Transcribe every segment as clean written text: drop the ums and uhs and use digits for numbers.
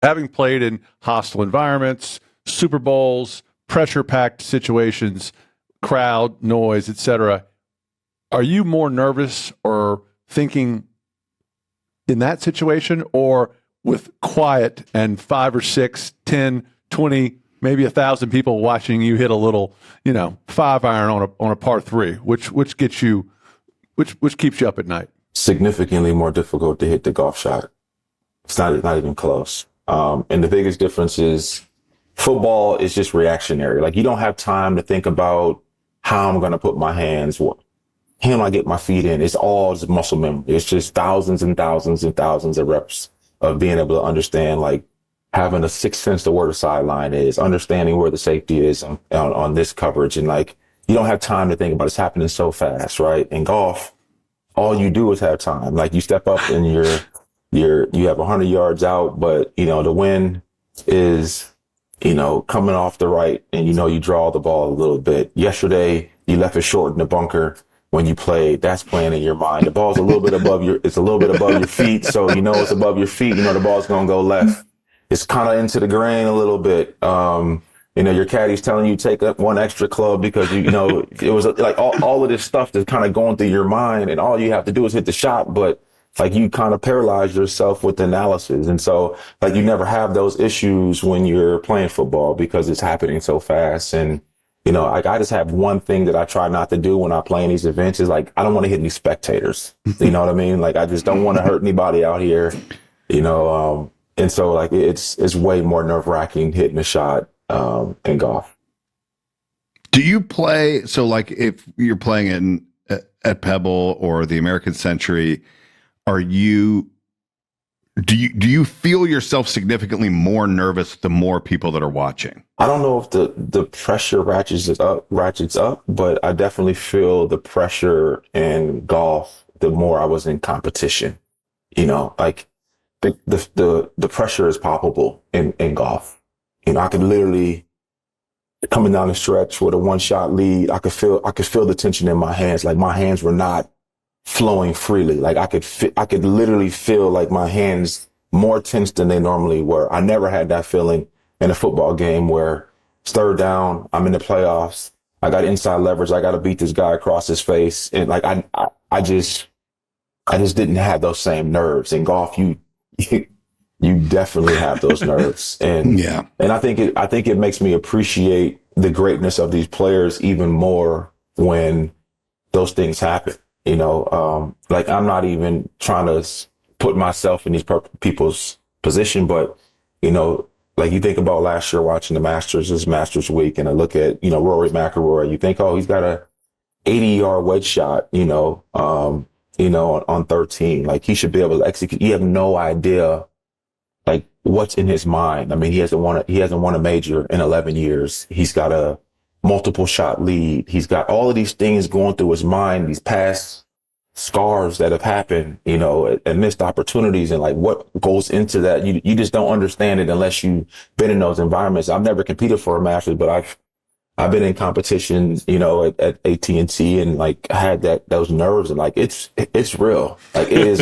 having played in hostile environments, Super Bowls, pressure-packed situations, crowd, noise, etc., are you more nervous or thinking in that situation, or with quiet and 5 or 6, 10, 20, maybe 1,000 people watching you hit a little, 5-iron on a par 3, which gets you, which keeps you up at night? Significantly more difficult to hit the golf shot. It's not even close. And the biggest difference is football is just reactionary. Like, you don't have time to think about how I'm going to put my hands, how I get my feet in. It's all just muscle memory. It's just thousands and thousands and thousands of reps of being able to understand, like, having a sixth sense to where the sideline is, understanding where the safety is on this coverage. And, like, you don't have time to think about it. It's happening so fast, right? In golf, all you do is have time. Like, you step up and you have 100 yards out, but, the wind is, coming off the right, and, you draw the ball a little bit. Yesterday, you left it short in the bunker. When you played, that's playing in your mind. The ball's a little bit above your feet. So, it's above your feet. The ball's going to go left. It's kind of into the grain a little bit. Your caddy's telling you take up one extra club because, it was like all of this stuff that's kind of going through your mind, and all you have to do is hit the shot. But, like, you kind of paralyze yourself with analysis. And so, like, you never have those issues when you're playing football because it's happening so fast. And, I just have one thing that I try not to do when I play in these events is, like, I don't want to hit any spectators. You know what I mean? Like, I just don't want to hurt anybody out here, and so, like, it's way more nerve wracking hitting a shot, in golf. Do you play? So, like, if you're playing at Pebble or the American Century, do you feel yourself significantly more nervous the more people that are watching? I don't know if the pressure ratchets up, but I definitely feel the pressure in golf the more I was in competition. Like, the pressure is palpable in golf. I could literally, coming down the stretch with a 1-shot lead, I could feel the tension in my hands. Like, my hands were not flowing freely. Like, I could literally feel, like, my hands more tense than they normally were. I never had that feeling in a football game where it's third down, I'm in the playoffs, I got inside leverage, I got to beat this guy across his face. And, like, I just didn't have those same nerves. In golf, you definitely have those nerves. And yeah. And I think it makes me appreciate the greatness of these players even more when those things happen. Like, I'm not even trying to put myself in these people's position, but, like, you think about last year watching the Masters, this Masters week, and I look at, Rory McIlroy, you think, oh, he's got a 80-yard wedge shot, on 13. Like, he should be able to execute. You have no idea, like, what's in his mind. I mean, he hasn't won a major in 11 years. He's got a multiple shot lead. He's got all of these things going through his mind, these past scars that have happened, and missed opportunities, and, like, what goes into that. You just don't understand it unless you've been in those environments. I've never competed for a Masters, but I've been in competitions, at AT&T, and, like, had those nerves, and, like, it's real. Like, it is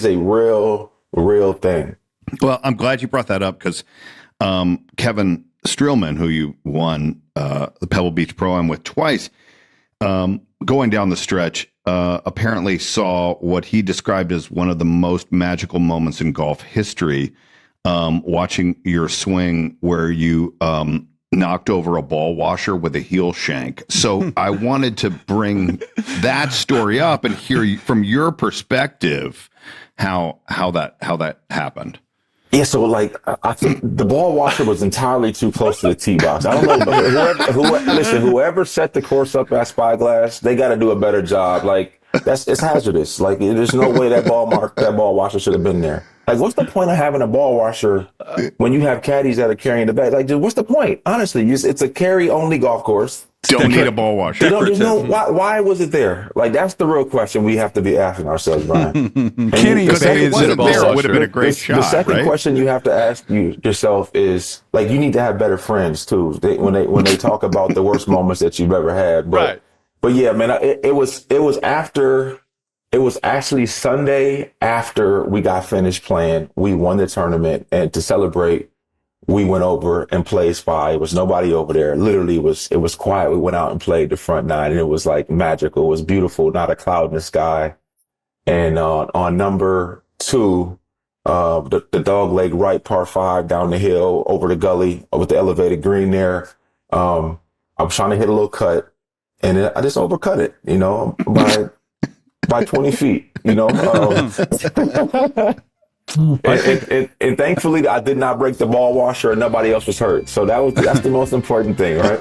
a real thing. Well, I'm glad you brought that up because Kevin Streelman, who you won the Pebble Beach Pro-Am with twice, going down the stretch, apparently saw what he described as one of the most magical moments in golf history, watching your swing where you knocked over a ball washer with a heel shank. So I wanted to bring that story up and hear from your perspective how that happened. Yeah, so, like, I think the ball washer was entirely too close to the tee box. I don't know. Whoever set the course up at Spyglass, they got to do a better job. Like, it's hazardous. Like, there's no way that ball washer should have been there. Like, what's the point of having a ball washer when you have caddies that are carrying the bag? Like, dude, what's the point? Honestly, it's a carry-only golf course. Don't need a ball washer. Why was it there? Like, that's the real question we have to be asking ourselves, Brian. Kenny, because if it wasn't there, it would have been a great shot. The second question you have to ask yourself is, like, you need to have better friends too. When they talk about the worst moments that you've ever had. But yeah, man, it was after It was actually Sunday after we got finished playing. We won the tournament, and to celebrate, we went over and played Spy. It was nobody over there. Literally, it was quiet. We went out and played the front nine, and it was like magical. It was beautiful, not a cloud in the sky. And on number 2, the dog leg right par 5 down the hill over the gully with the elevated green there. I was trying to hit a little cut, and I just overcut it, by 20 feet, and thankfully I did not break the ball washer and nobody else was hurt. So that's the most important thing, right?